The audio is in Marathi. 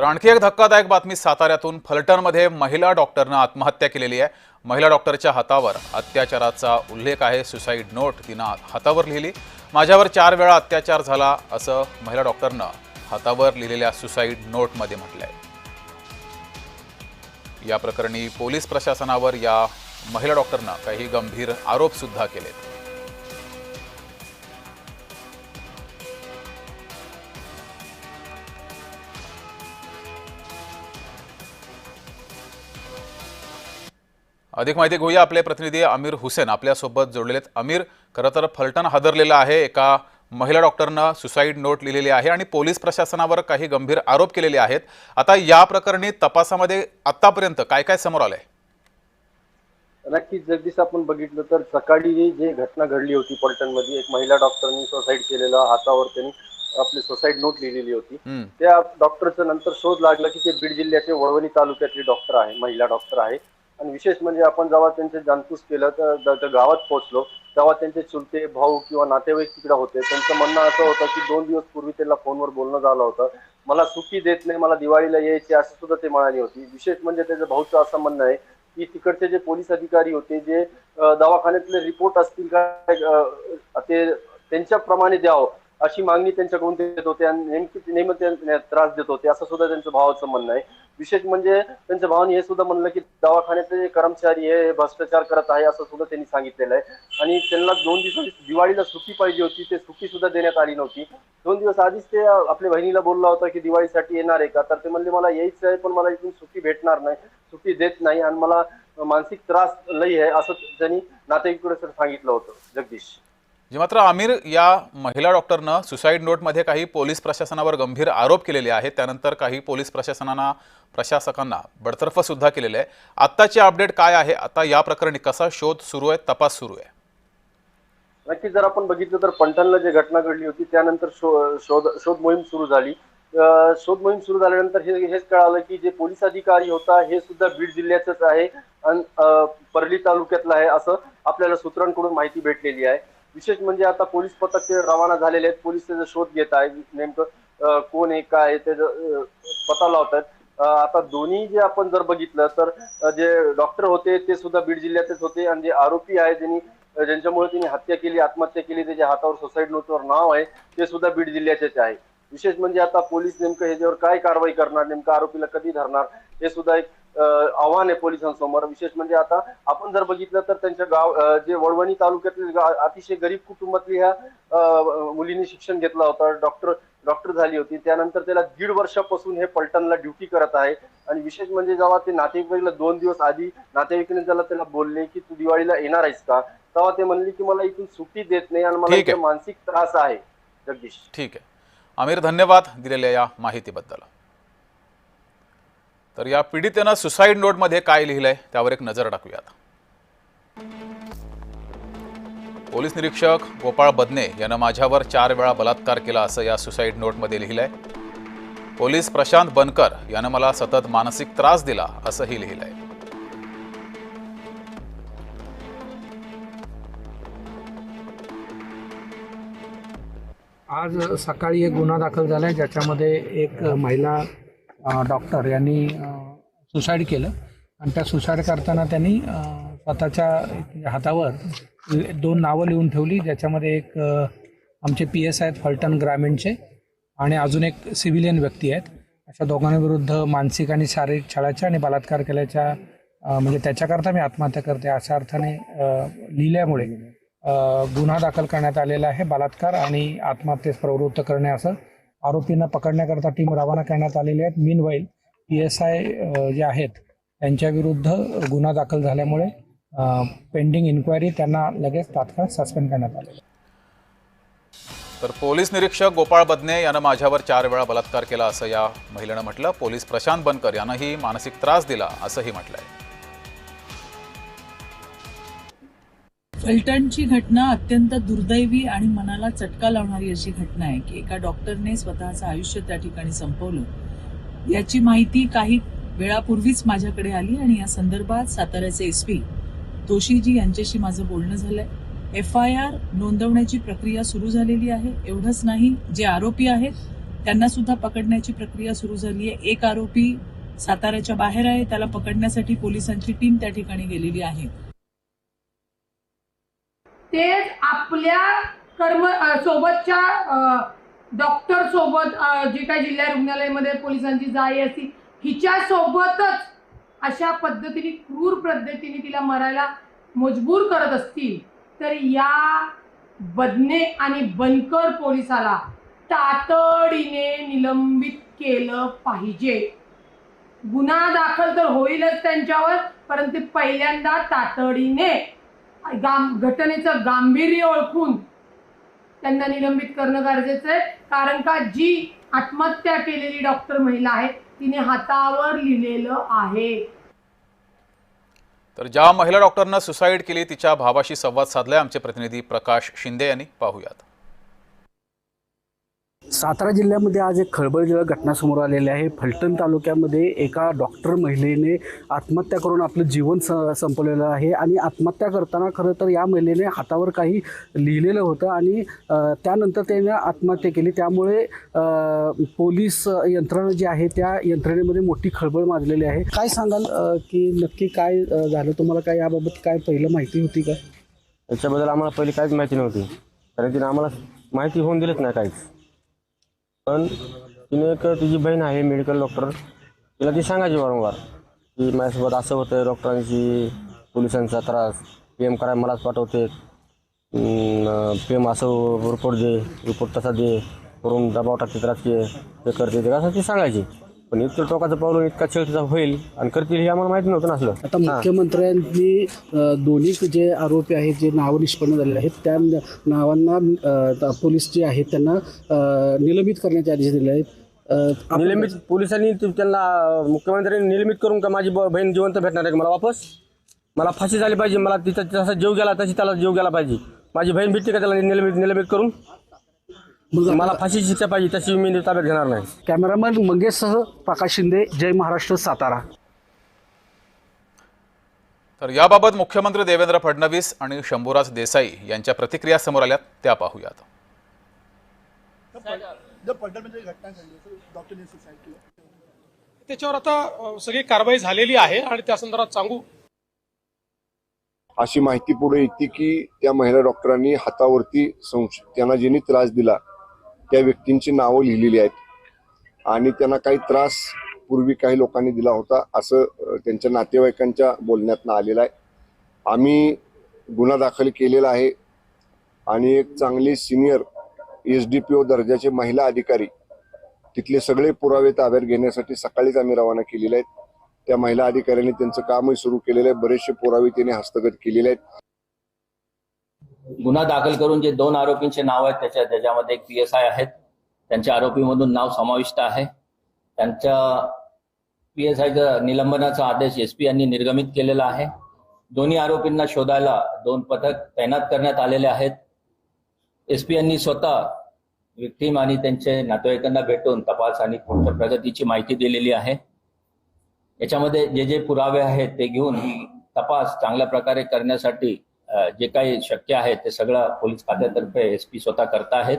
तर आणखी एक धक्कादायक बातमी साताऱ्यातून फलटणमध्ये महिला डॉक्टरनं आत्महत्या केलेली आहे। महिला डॉक्टरच्या हातावर अत्याचाराचा उल्लेख आहे। सुसाईड नोट तिनं हातावर लिहिली। माझ्यावर 4 वेळा अत्याचार झाला असं महिला डॉक्टरनं हातावर लिहिलेल्या सुसाईड नोटमध्ये म्हटलंय। या प्रकरणी पोलीस प्रशासनावर या महिला डॉक्टरनं काही गंभीर आरोप सुद्धा केलेत। अधिक माहिती घेऊया, आपले प्रतिनिधी आमिर हुसेन आपल्यासोबत जोडलेले आहेत। आमिर, खरं तर फलटण हादरलेलं आहे। एका महिला डॉक्टरनं सुसाईड नोट लिहिलेली आहे आणि पोलीस प्रशासनावर काही गंभीर आरोप केलेले आहेत। आता या प्रकरणी तपासामध्ये आतापर्यंत काय काय समोर आलंय? नक्कीच जगदीश, आपण बघितलं तर सकाळी जी घटना घडली होती फलटणमध्ये, एक महिला डॉक्टरनी सुसाईड केलेला, हातावर त्यांनी आपली सुसाईड नोट लिहिलेली होती। त्या डॉक्टरचं नंतर शोध लागला की ते बीड जिल्ह्याचे वळवणी तालुक्यातली डॉक्टर आहे, महिला डॉक्टर आहे। आणि विशेष म्हणजे आपण जेव्हा त्यांचे जाणपूस केलं तर गावात पोहोचलो तेव्हा त्यांचे चुलते भाऊ किंवा नातेवाईक तिकडे होते। त्यांचं म्हणणं असं होतं की 2 दिवस पूर्वी त्यांना फोनवर बोलणं झालं होतं, मला सुट्टी देत नाही, मला दिवाळीला यायचे असं सुद्धा ते म्हणाली होती। विशेष म्हणजे त्याच्या भाऊचं असं म्हणणं आहे की तिकडचे जे पोलीस अधिकारी होते, जे दवाखान्यातले रिपोर्ट असतील का ते त्यांच्याप्रमाणे द्यावं अशी मागणी त्यांच्याकडून देत होते आणि नेमके त्रास देत होते असं सुद्धा त्यांच्या भावाचं म्हणणं आहे। विशेष म्हणजे त्यांच्या भावाने हे सुद्धा म्हणलं की दवाखान्यातले जे कर्मचारी आहे हे भ्रष्टाचार करत आहे असं सुद्धा त्यांनी सांगितलेलं आहे। आणि त्यांना 2 दिवस दिवाळीला सुट्टी पाहिजे होती, ते सुट्टी सुद्धा देण्यात आली नव्हती। 2 दिवस आधीच ते आपल्या बहिणीला बोलला होता की दिवाळीसाठी येणार आहे का, तर ते म्हणले मला यायचं आहे पण मला इथून सुट्टी भेटणार नाही, सुट्टी देत नाही आणि मला मानसिक त्रास लई आहे असं त्यांनी नातेवाईकांकडे सांगितलं होतं। जगदीश जे मात्र आमिर, या महिला डॉक्टरनं सुसाईड नोटमध्ये काही पोलीस प्रशासनावर गंभीर आरोप केलेले आहेत, त्यानंतर काही पोलीस प्रशासकांना बडतर्फ सुद्धा केलेले आहे। आत्ताची अपडेट काय आहे? आता या प्रकरणी कसा शोध सुरू आहे, तपास सुरू आहे? नक्कीच जर आपण बघितलं तर फलटणला जी घटना घडली होती त्यानंतर शोध मोहीम सुरू झाली। शोध मोहीम सुरू झाल्यानंतर हेच कळालं की जे पोलीस अधिकारी होता हे सुद्धा बीड जिल्ह्याचाच आहे आणि परली तालुक्यातला आहे असं आपल्याला सूत्रांकडून माहिती भेटलेली आहे। विशेष म्हणजे आता पोलीस पथक रवाना झालेले आहेत, पोलीस त्याचा शोध घेत आहे, नेमकं कोण आहे काय त्याचा पता लावतात। आता दोन्ही जे आपण जर बघितलं तर जे डॉक्टर होते ते सुद्धा बीड जिल्ह्यातच होते आणि जे आरोपी आहे ज्यांच्यामुळे त्यांनी हत्या केली, आत्महत्या केली, त्याच्या हातावर सुसाईड नोटवर नाव आहे, ते सुद्धा बीड जिल्ह्याचेच आहे। विशेष म्हणजे आता पोलीस नेमकं ह्याच्यावर काय कारवाई करणार, नेमकं आरोपीला कधी धरणार, हे सुद्धा एक आव्हान आहे पोलिसांसमोर। विशेष म्हणजे आता आपण जर बघितलं तर त्यांच्या गाव जे वळवणी तालुक्यातील अतिशय गरीब कुटुंबातली ह्या मुलीने शिक्षण घेतलं होतं, डॉक्टर झाली होती। त्यानंतर त्याला 1.5 वर्षापासून हे फलटणला ड्युटी करत आहे। आणि विशेष म्हणजे जेव्हा ते नातेवाईकाला 2 दिवस आधी नातेवाईकाने त्याला बोलले की तू दिवाळीला येणार आहेस का, तेव्हा ते म्हणले की मला इथून सुट्टी देत नाही आणि मला इथे मानसिक त्रास आहे। जगदीश ठीक आहे आमिर, धन्यवाद दिलेल्या या माहितीबद्दल। तर या पीडितेनं सुसाईड नोटमध्ये काय लिहिलंय त्यावर एक नजर टाकूयात। पोलीस निरीक्षक गोपाळ बदने यानं माझ्यावर 4 वेळा बलात्कार केला असं या सुसाईड नोटमध्ये लिहिलंय। पोलीस प्रशांत बनकर यानं मला सतत मानसिक त्रास दिला असंही लिहिलंय। आज सकाळी एक गुन्हा दाखल झाला आहे ज्याच्यामध्ये एक महिला डॉक्टर यांनी सुसाईड केलं आणि त्या सुसाईड करताना त्यांनी स्वतःच्या हातावर 2 नावं लिहून ठेवली, ज्याच्यामध्ये एक आमचे PSI आहेत फलटण ग्रामीणचे आणि अजून एक सिव्हिलियन व्यक्ती आहेत। अशा दोघांविरुद्ध मानसिक आणि शारीरिक छळाच्या आणि बलात्कार केल्याच्या म्हणजे त्याच्याकरता मी आत्महत्या करते अशा अर्थाने लिहिल्यामुळे गुन्हा दाखल करण्यात आलेला आहे। बलात्कार आणि आत्महत्येस प्रवृत्त करणे असं आरोपींना पकडण्याकरता टीम रवाना करण्यात आलेली आहेत। मीनवाईल PSI जे आहेत त्यांच्याविरुद्ध गुन्हा दाखल झाल्यामुळे पेंडिंग इन्क्वायरी त्यांना लगेच तात्काळ सस्पेंड करण्यात आले। तर पोलीस निरीक्षक गोपाळ बदने यानं माझ्यावर 4 वेळा बलात्कार केला असं या महिलेनं म्हटलं। पोलीस प्रशांत बनकर यानंही मानसिक त्रास दिला असंही म्हटलंय। फलटणची घटना अत्यंत दुर्दैवी आणि मनाला चटका लावणारी अशी घटना आहे की एका डॉक्टरने स्वतःचं आयुष्य त्या ठिकाणी संपवलं। याची माहिती काही वेळापूर्वीच माझ्याकडे आली आणि या संदर्भात साताऱ्याचे SP तोशीजी यांच्याशी माझं बोलणं झालंय। FIR नोंदवण्याची प्रक्रिया सुरू झालेली आहे। एवढंच नाही, जे आरोपी आहेत त्यांना सुद्धा पकडण्याची प्रक्रिया सुरू झाली आहे. एक आरोपी साताऱ्याच्या बाहेर आहे, त्याला पकडण्यासाठी पोलिसांची टीम त्या ठिकाणी गेलेली आहे. ते आपल्या सोबतच्या डॉक्टर सोबत जे काही जिल्हा रुग्णालयामध्ये पोलिसांची जाळी असती हिच्या सोबतच अशा पद्धतीने क्रूर पद्धतीने तिला मरायला मजबूर करत असतील तर या बदने आणि बनकर पोलिसाला तातडीने निलंबित केलं पाहिजे. गुन्हा दाखल तर होईलच त्यांच्यावर, परंतु पहिल्यांदा तातडीने घटनेचं गांभीर्य ओळखून त्यांना निलंबित करणं गरजेचं आहे. कारण का जी आत्महत्या केलेली डॉक्टर महिला आहे तिने हातावर लिहिलेलं आहे. तर ज्या महिला डॉक्टरनं सुसाईड केली तिच्या भावाशी संवाद साधलाय आमचे प्रतिनिधी प्रकाश शिंदे यांनी. पाहूयात. सातारा जिल्ह्यामध्ये आज एक खळबळजनक घटना समोर आलेली आहे. फलटण तालुक्यामध्ये एका डॉक्टर महिलेने आत्महत्या करून आपलं जीवन संपवलेलं आहे आणि आत्महत्या करताना खरं तर या महिलेने हातावर काही लिहिलेलं होतं आणि त्यानंतर त्याने आत्महत्या केली. त्यामुळे पोलीस यंत्रणा जी आहे त्या यंत्रणेमध्ये मोठी खळबळ माजलेली आहे. काय सांगाल की नक्की काय झालं? तुम्हाला काय याबाबत काय पहिलं माहिती होती का? याच्याबद्दल आम्हाला पहिली काहीच माहिती नव्हती, कारण तिने आम्हाला माहिती होऊन दिलंच नाही काहीच. पण तिने एक तिची बहीण आहे मेडिकल डॉक्टर, तिला ती सांगायची वारंवार की माझ्यासोबत असं होतं, डॉक्टरांची पोलिसांचा त्रास, PM करायला मलाच पाठवते, PM असं रिपोर्ट दे, रिपोर्ट तसा दे करून दबाव टाकते, राजकीय ते करते ते असं ती सांगायची. पण इतकं टोकाचं पावलं इतका छळ तिचा होईल आणि करतील हे आम्हाला माहिती नव्हतं नसलं. आता मुख्यमंत्र्यांनी दोन्ही जे आरोपी आहेत जे नावं निष्पन्न झालेले आहेत त्या नावांना पोलीस जे आहेत त्यांना निलंबित करण्याचे आदेश दिले आहेत. निलंबित पोलिसांनी त्यांना मुख्यमंत्र्यांनी निलंबित करून का माझी बहीण जिवंत भेटणार आहे का मला वापस? मला फाशी झाली पाहिजे, मला तिचा जसा जीव गेला तशी त्याला जीव गेला पाहिजे. माझी बहीण भेटते का त्याला निलंबित करून? मला फाशी शिक्षा पाहिजे, तशी मी ताब्यात घेणार नाही. कॅमेरामॅन मंगेशसह प्रकाश शिंदे, जय महाराष्ट्र, सातारा. तर याबाबत मुख्यमंत्री देवेंद्र फडणवीस आणि शंभूराज देसाई यांच्या प्रतिक्रिया समोर आल्यात, त्या पाहूयात. त्याच्यावर आता सगळी कारवाई झालेली आहे आणि त्या संदर्भात सांगू अशी माहिती पुढे येते की त्या महिला डॉक्टरांनी हातावरती त्यांना ज्यांनी त्रास दिला त्या व्यक्तींची नावं लिहिलेली आहेत आणि त्यांना काही त्रास पूर्वी काही लोकांनी दिला होता असं त्यांच्या नातेवाईकांच्या बोलण्यातनं आलेलं आहे. आम्ही गुन्हा दाखल केलेला आहे आणि एक चांगली सिनियर SDPO दर्जाचे महिला अधिकारी तिथले सगळे पुरावे ताब्यात घेण्यासाठी सकाळीच आम्ही रवाना केलेले आहेत. त्या महिला अधिकाऱ्यांनी त्यांचं कामही सुरू केलेलं आहे. बरेचसे पुरावे त्यांनी हस्तगत केलेले आहेत. गुन्हा दाखल करून जे 2 आरोपींचे नाव आहेत त्याच्यामध्ये एक PSI आहेत, त्यांच्या आरोपीमधून नाव समाविष्ट आहे. त्यांच्या PSIचं निलंबनाचा आदेश SP यांनी निर्गमित केलेला आहे. दोन्ही आरोपींना शोधायला 2 पथक तैनात करण्यात आलेले आहेत. SP यांनी स्वतः विक्टीम आणि त्यांचे नातेवाईकांना भेटून तपास आणि पुढच्या प्रगतीची माहिती दिलेली आहे. याच्यामध्ये जे जे पुरावे आहेत ते घेऊन तपास चांगल्या प्रकारे करण्यासाठी जे काही शक्य आहे ते सगळं पोलीस खात्यातर्फे SP स्वतः करत आहेत.